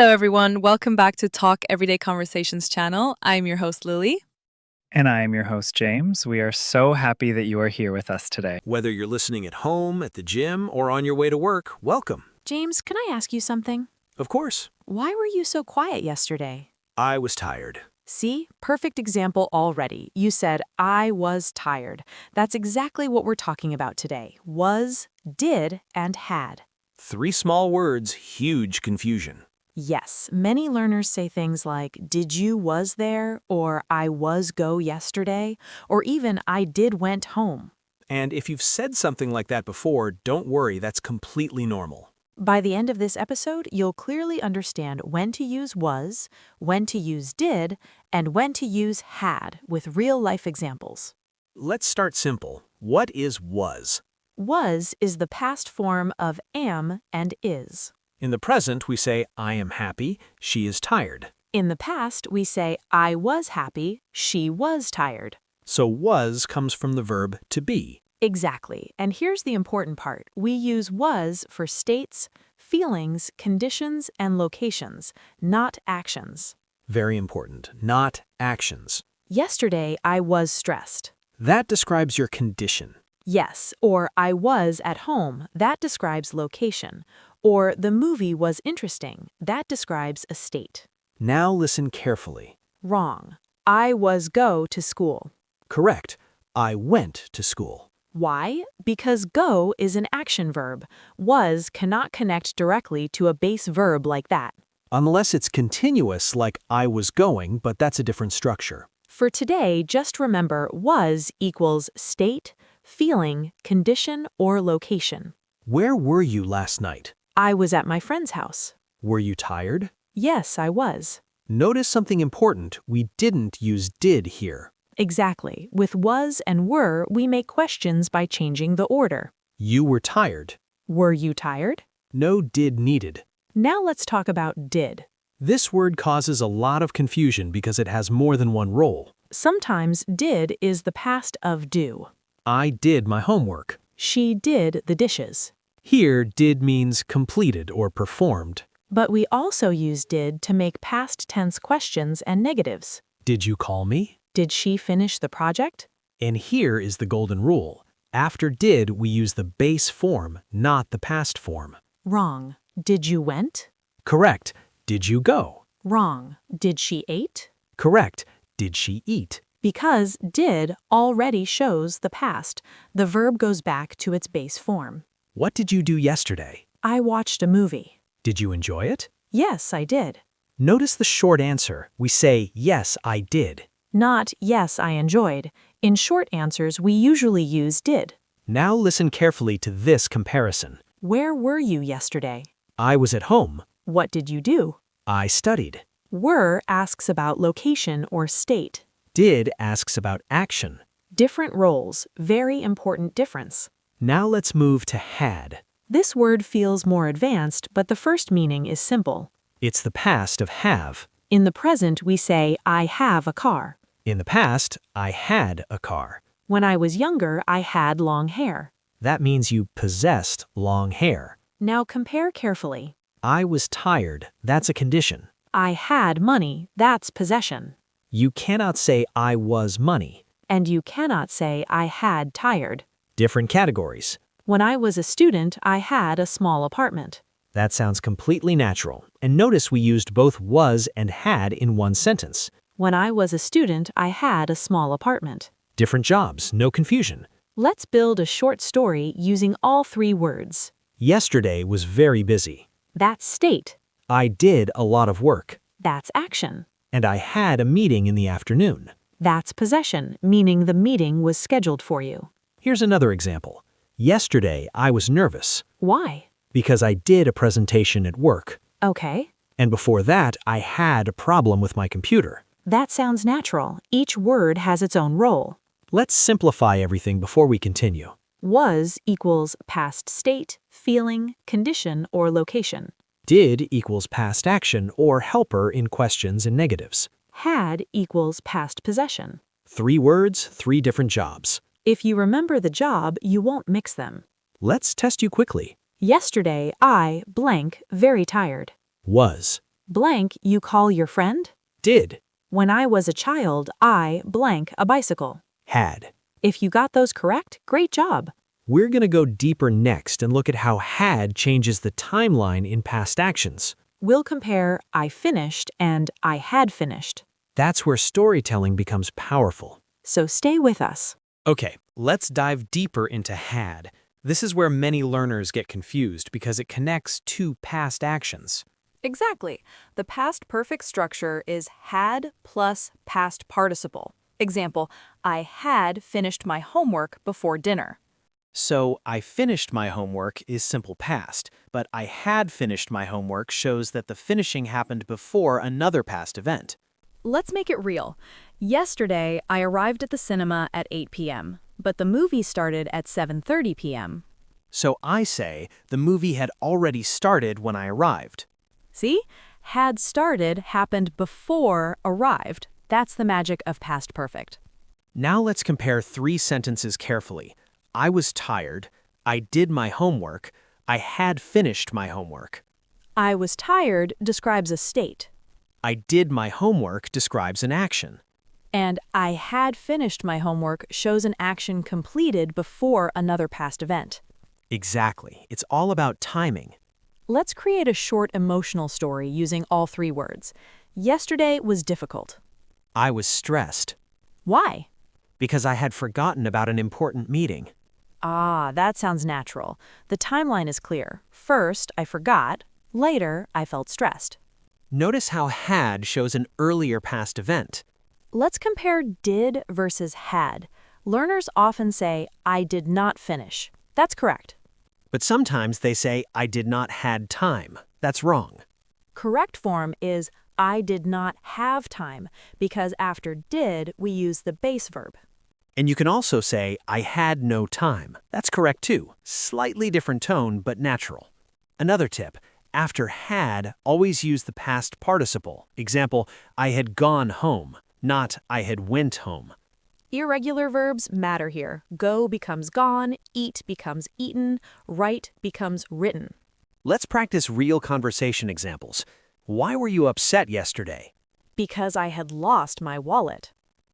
Hello, everyone. Welcome back to Talk Everyday Conversations channel. I'm your host, Lily. And I am your host, James. We are so happy that you are here with us today. Whether you're listening at home, at the gym, or on your way to work, welcome. James, can I ask you something? Of course. Why were you so quiet yesterday? I was tired. See? Perfect example already. You said, I was tired. That's exactly what we're talking about today. Was, did, and had. 3 small words, huge confusion. Yes, many learners say things like, did you was there, or I was go yesterday, or even I did went home. And if you've said something like that before, don't worry, that's completely normal. By the end of this episode, you'll clearly understand when to use was, when to use did, and when to use had with real-life examples. Let's start simple. What is was? Was is the past form of am and is. In the present, we say, I am happy, she is tired. In the past, we say, I was happy, she was tired. So was comes from the verb to be. Exactly. And here's the important part. We use was for states, feelings, conditions, and locations, not actions. Very important, not actions. Yesterday, I was stressed. That describes your condition. Yes, or I was at home. That describes location. Or the movie was interesting. That describes a state. Now listen carefully. Wrong. I was go to school. Correct. I went to school. Why? Because go is an action verb. Was cannot connect directly to a base verb like that. Unless it's continuous like I was going, but that's a different structure. For today, just remember was equals state, feeling, condition, or location. Where were you last night? I was at my friend's house. Were you tired? Yes, I was. Notice something important. We didn't use did here. Exactly. With was and were, we make questions by changing the order. You were tired. Were you tired? No did needed. Now let's talk about did. This word causes a lot of confusion because it has more than one role. Sometimes did is the past of do. I did my homework. She did the dishes. Here, did means completed or performed. But we also use did to make past tense questions and negatives. Did you call me? Did she finish the project? And here is the golden rule. After did, we use the base form, not the past form. Wrong. Did you went? Correct. Did you go? Wrong. Did she ate? Correct. Did she eat? Because did already shows the past, the verb goes back to its base form. What did you do yesterday? I watched a movie. Did you enjoy it? Yes, I did. Notice the short answer. We say, yes, I did. Not, yes, I enjoyed. In short answers, we usually use did. Now listen carefully to this comparison. Where were you yesterday? I was at home. What did you do? I studied. Were asks about location or state. Did asks about action. Different roles, very important difference. Now let's move to had. This word feels more advanced, but the first meaning is simple. It's the past of have. In the present, we say, I have a car. In the past, I had a car. When I was younger, I had long hair. That means you possessed long hair. Now compare carefully. I was tired. That's a condition. I had money. That's possession. You cannot say I was money. And you cannot say I had tired. Different categories. When I was a student, I had a small apartment. That sounds completely natural. And notice we used both was and had in one sentence. When I was a student, I had a small apartment. Different jobs, no confusion. Let's build a short story using all 3 words. Yesterday was very busy. That's state. I did a lot of work. That's action. And I had a meeting in the afternoon. That's possession, meaning the meeting was scheduled for you. Here's another example. Yesterday, I was nervous. Why? Because I did a presentation at work. Okay. And before that, I had a problem with my computer. That sounds natural. Each word has its own role. Let's simplify everything before we continue. Was equals past state, feeling, condition, or location. Did equals past action or helper in questions and negatives. Had equals past possession. 3 words, 3 different jobs. If you remember the job, you won't mix them. Let's test you quickly. Yesterday, I, blank, very tired. Was. Blank, you call your friend? Did, When I was a child, I blank a bicycle. had. If you got those correct, great job. We're going to go deeper next and look at how had changes the timeline in past actions. We'll compare I finished and I had finished. That's where storytelling becomes powerful. So stay with us. Okay, let's dive deeper into had. This is where many learners get confused because it connects two past actions. Exactly. The past perfect structure is had plus past participle. Example, I had finished my homework before dinner. So, I finished my homework is simple past, but I had finished my homework shows that the finishing happened before another past event. Let's make it real. Yesterday, I arrived at the cinema at 8 p.m., but the movie started at 7:30 p.m. So I say the movie had already started when I arrived. See? Had started happened before arrived. That's the magic of past perfect. Now let's compare three sentences carefully. I was tired, I did my homework, I had finished my homework. I was tired describes a state, I did my homework describes an action. and I had finished my homework shows an action completed before another past event. Exactly. It's all about timing. Let's create a short emotional story using all three words. Yesterday was difficult. I was stressed Why? because I had forgotten about an important meeting. Ah, that sounds natural. The timeline is clear. First, I forgot. Later, I felt stressed. Notice how had shows an earlier past event. Let's compare did versus had. Learners often say, I did not finish. That's correct. But sometimes they say, I did not had time. That's wrong. Correct form is, I did not have time, because after did, we use the base verb. And you can also say, I had no time. That's correct too. Slightly different tone, but natural. Another tip, after had, always use the past participle. Example, I had gone home, not I had went home. Irregular verbs matter here. Go becomes gone, eat becomes eaten, write becomes written. Let's practice real conversation examples. Why were you upset yesterday? Because I had lost my wallet.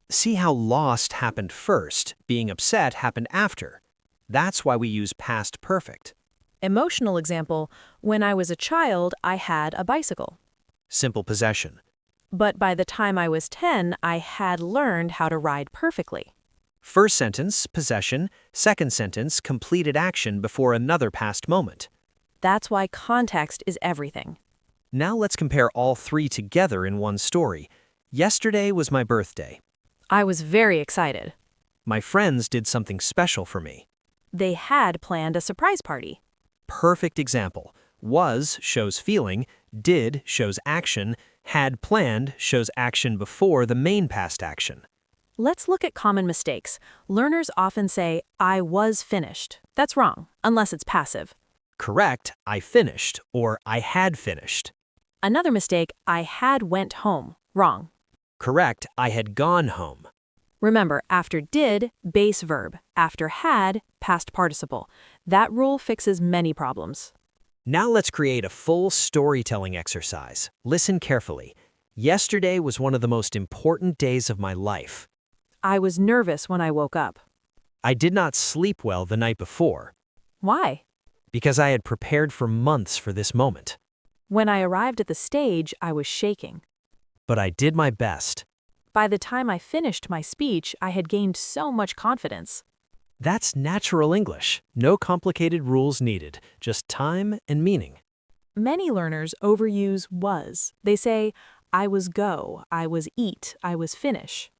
See how lost happened first, being upset happened after. That's why we use past perfect. Emotional example, when I was a child, I had a bicycle. Simple possession. But by the time I was 10, I had learned how to ride perfectly. First sentence, possession. Second sentence, completed action before another past moment. That's why context is everything. Now let's compare all three together in one story. Yesterday was my birthday. I was very excited. My friends did something special for me. They had planned a surprise party. Perfect example. Was shows feeling, did shows action, had planned shows action before the main past action. Let's look at common mistakes. Learners often say, I was finished. That's wrong, unless it's passive. Correct, I finished, or I had finished. Another mistake, I had went home. Wrong. Correct, I had gone home. Remember, after did, base verb. After had, past participle. That rule fixes many problems. Now let's create a full storytelling exercise. Listen carefully. Yesterday was one of the most important days of my life. I was nervous when I woke up. I did not sleep well the night before Why? because I had prepared for months for this moment. When I arrived at the stage, I was shaking. But I did my best. By the time I finished my speech, I had gained so much confidence. That's natural English. No complicated rules needed, just time and meaning. Many learners overuse was. They say, I was go, I was eat, I was finish.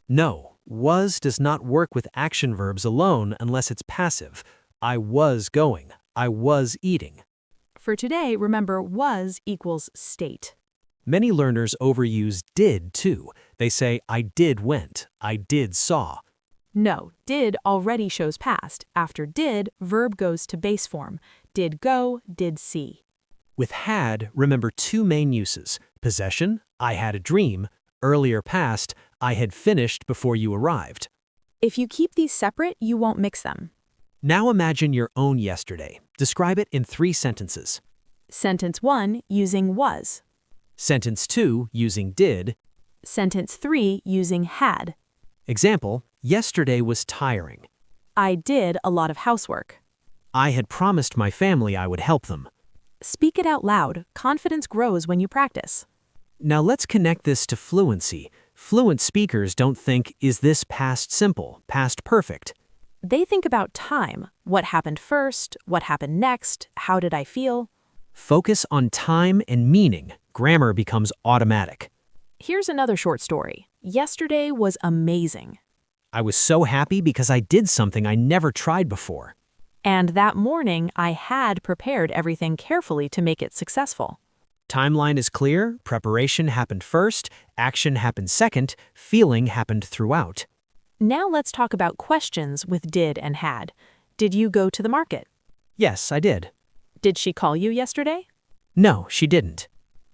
No, was does not work with action verbs alone unless it's passive. I was going. I was eating. For today, remember was equals state. Many learners overuse did too. They say, I did went. I did saw. No, did already shows past. After did, verb goes to base form. Did go, did see. With had, remember two main uses. Possession, I had a dream. Earlier past, I had finished before you arrived. If you keep these separate, you won't mix them. Now imagine your own yesterday. Describe it in 3 sentences. Sentence 1, using was. Sentence 2 using did. Sentence 3 using had. Example, yesterday was tiring. I did a lot of housework. I had promised my family I would help them. Speak it out loud. Confidence grows when you practice. Now let's connect this to fluency. Fluent speakers don't think, is this past simple, past perfect? They think about time. What happened first? What happened next? How did I feel? Focus on time and meaning. Grammar becomes automatic. Here's another short story. Yesterday was amazing. I was so happy because I did something I never tried before. And that morning, I had prepared everything carefully to make it successful. Timeline is clear, preparation happened first, action happened second, feeling happened throughout. Now let's talk about questions with did and had. Did you go to the market? Yes, I did. Did she call you yesterday? No, she didn't.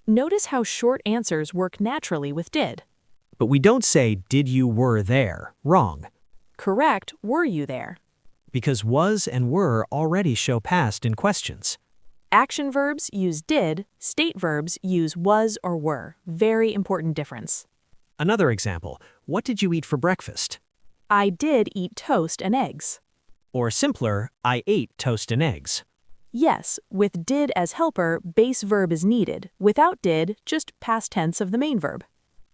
Notice how short answers work naturally with did. But we don't say, did you were there? Wrong. Correct, were you there? Because was and were already show past in questions. Action verbs use did, state verbs use was or were. Very important difference. Another example, what did you eat for breakfast? I did eat toast and eggs. Or simpler, I ate toast and eggs. Yes, with did as helper, base verb is needed. Without did, just past tense of the main verb.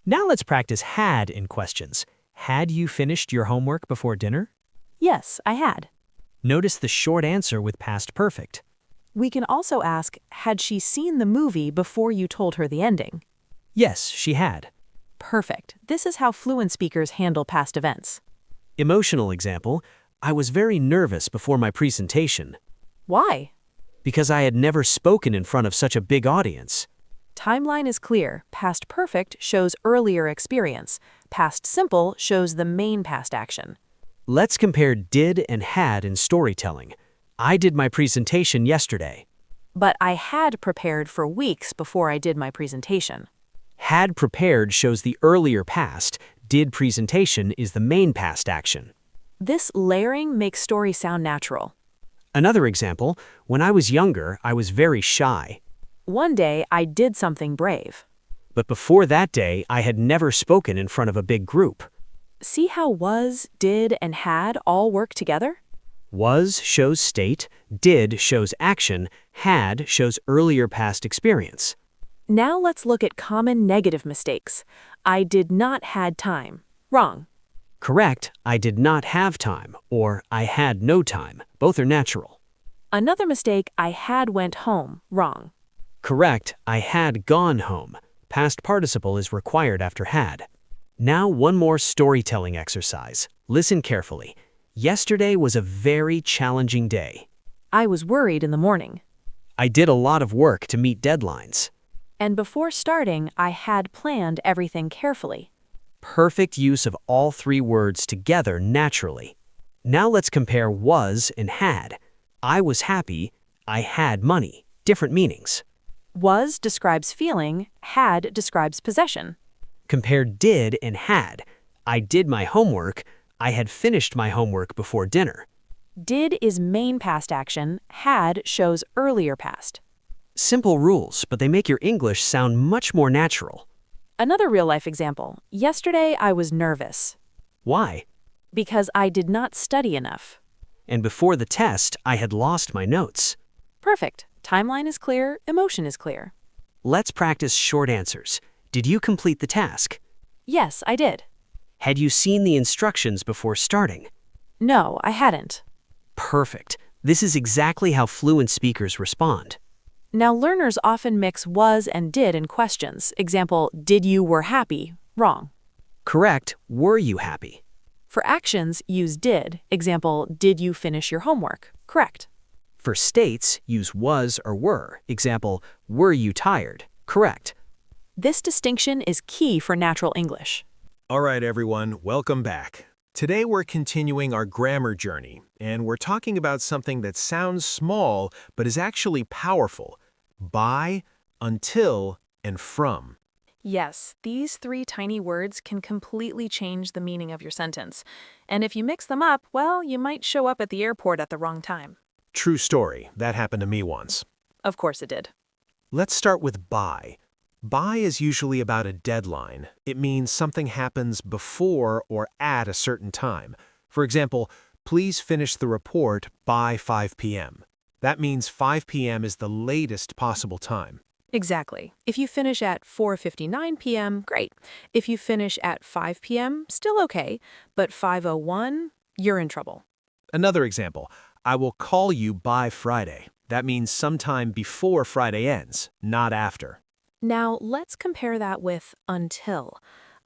Now let's practice had in questions. Had you finished your homework before dinner? Yes, I had. Notice the short answer with past perfect. We can also ask, had she seen the movie before you told her the ending? Yes, she had. Perfect. This is how fluent speakers handle past events. Emotional example, I was very nervous before my presentation. Why? Because I had never spoken in front of such a big audience. Timeline is clear. Past perfect shows earlier experience. Past simple shows the main past action. Let's compare did and had in storytelling. I did my presentation yesterday. But I had prepared for weeks before I did my presentation. Had prepared shows the earlier past. Did presentation is the main past action. This layering makes story sound natural. Another example, when I was younger, I was very shy. One day, I did something brave. But before that day, I had never spoken in front of a big group. See how was, did, and had all work together? Was shows state, did shows action, had shows earlier past experience. Now let's look at common negative mistakes. I did not had time. Wrong. Correct, I did not have time, or I had no time. Both are natural. Another mistake, I had went home. Wrong. Correct, I had gone home. Past participle is required after had. Now one more storytelling exercise. Listen carefully. Yesterday was a very challenging day. I was worried in the morning. I did a lot of work to meet deadlines. And before starting, I had planned everything carefully. Perfect use of all three words together naturally. Now let's compare was and had. I was happy. I had money. Different meanings. Was describes feeling, had describes possession. Compare did and had. I did my homework. I had finished my homework before dinner. Did is main past action, had shows earlier past. Simple rules, but they make your English sound much more natural. Another real-life example. Yesterday I was nervous. Why? Because I did not study enough. And before the test, I had lost my notes. Perfect. Timeline is clear, emotion is clear. Let's practice short answers. Did you complete the task? Yes, I did. Had you seen the instructions before starting? No, I hadn't. Perfect. This is exactly how fluent speakers respond. Now learners often mix was and did in questions. Example, did you were happy? Wrong. Correct. Were you happy? For actions, use did. Example, did you finish your homework? Correct. For states, use was or were. Example, were you tired? Correct. This distinction is key for natural English. All right, everyone, welcome back. Today we're continuing our grammar journey, and we're talking about something that sounds small but is actually powerful. By, until, and from. Yes, these three tiny words can completely change the meaning of your sentence. And if you mix them up, well, you might show up at the airport at the wrong time. True story. That happened to me once. Of course it did. Let's start with by. By is usually about a deadline. It means something happens before or at a certain time. For example, please finish the report by 5 p.m. That means 5 p.m. is the latest possible time. Exactly. If you finish at 4:59 p.m., great. If you finish at 5 p.m., still okay, but 5:01, you're in trouble. Another example, I will call you by Friday. That means sometime before Friday ends, not after. Now, let's compare that with until.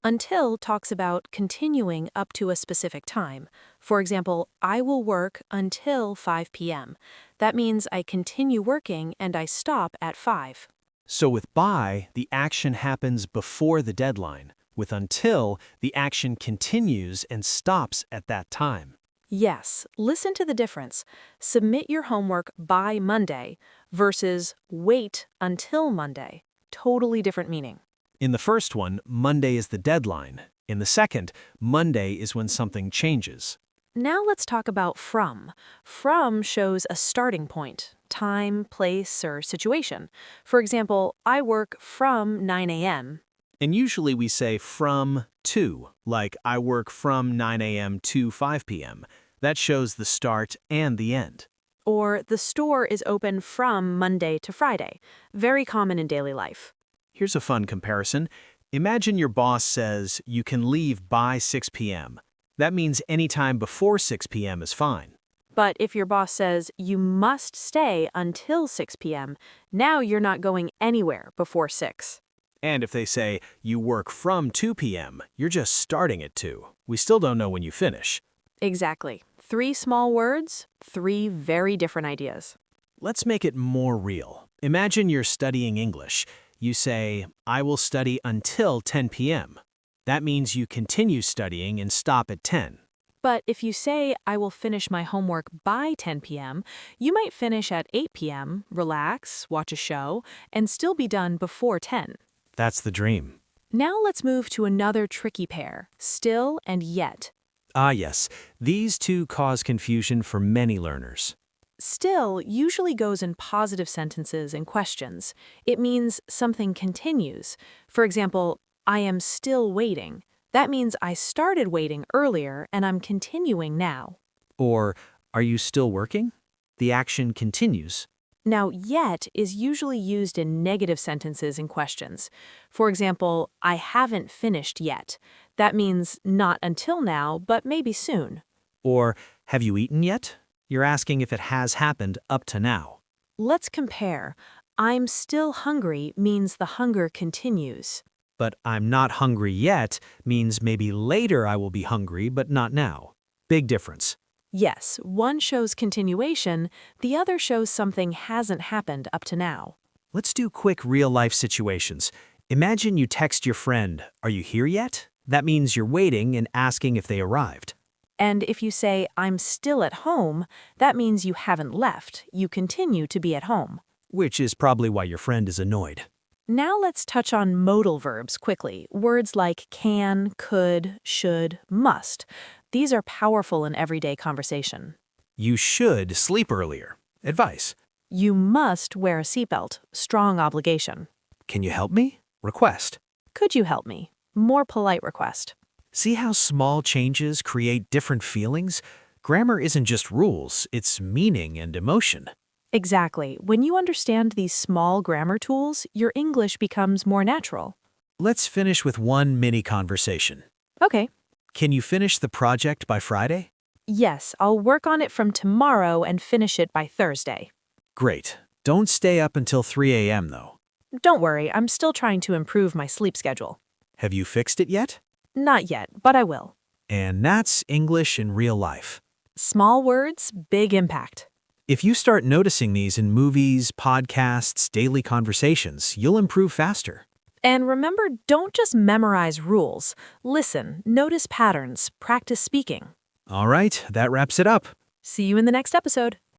Until talks about continuing up to a specific time. For example, I will work until 5 p.m. That means I continue working and I stop at 5. So with by, the action happens before the deadline. With until, the action continues and stops at that time. Yes, listen to the difference. Submit your homework by Monday versus wait until Monday. Totally different meaning. In the first one, Monday is the deadline. In the second, Monday is when something changes. Now let's talk about from. From shows a starting point, time, place, or situation. For example, I work from 9 a.m. And usually we say from to, like I work from 9 a.m. to 5 p.m. That shows the start and the end. Or the store is open from Monday to Friday. Very common in daily life. Here's a fun comparison. Imagine your boss says you can leave by 6 p.m. That means any time before 6 p.m. is fine. But if your boss says you must stay until 6 p.m., now you're not going anywhere before 6. And if they say you work from 2 p.m., you're just starting at 2. We still don't know when you finish. Exactly. 3 small words, 3 very different ideas. Let's make it more real. Imagine you're studying English. You say, I will study until 10 p.m. That means you continue studying and stop at 10. But if you say, I will finish my homework by 10 p.m., you might finish at 8 p.m., relax, watch a show, and still be done before 10. That's the dream. Now let's move to another tricky pair, still and yet. Ah, yes. These two cause confusion for many learners. Still usually goes in positive sentences and questions. It means something continues. For example, I am still waiting. That means I started waiting earlier and I'm continuing now. Or, are you still working? The action continues. Now, yet is usually used in negative sentences and questions. For example, I haven't finished yet. That means not until now, but maybe soon. Or, have you eaten yet? You're asking if it has happened up to now. Let's compare. I'm still hungry means the hunger continues. But I'm not hungry yet means maybe later I will be hungry, but not now. Big difference. Yes, one shows continuation, the other shows something hasn't happened up to now. Let's do quick real-life situations. Imagine you text your friend, "Are you here yet?" That means you're waiting and asking if they arrived. And if you say, I'm still at home, that means you haven't left. You continue to be at home. Which is probably why your friend is annoyed. Now let's touch on modal verbs quickly. Words like can, could, should, must. These are powerful in everyday conversation. You should sleep earlier. Advice. You must wear a seatbelt. Strong obligation. Can you help me? Request. Could you help me? More polite request. See how small changes create different feelings? Grammar isn't just rules, it's meaning and emotion. Exactly. When you understand these small grammar tools, your English becomes more natural. Let's finish with one mini conversation. Okay. Can you finish the project by Friday? Yes, I'll work on it from tomorrow and finish it by Thursday. Great. Don't stay up until 3 a.m. though. Don't worry, I'm still trying to improve my sleep schedule. Have you fixed it yet? Not yet, but I will. And that's English in real life. Small words, big impact. If you start noticing these in movies, podcasts, daily conversations, you'll improve faster. And remember, don't just memorize rules. Listen, notice patterns, practice speaking. All right, that wraps it up. See you in the next episode.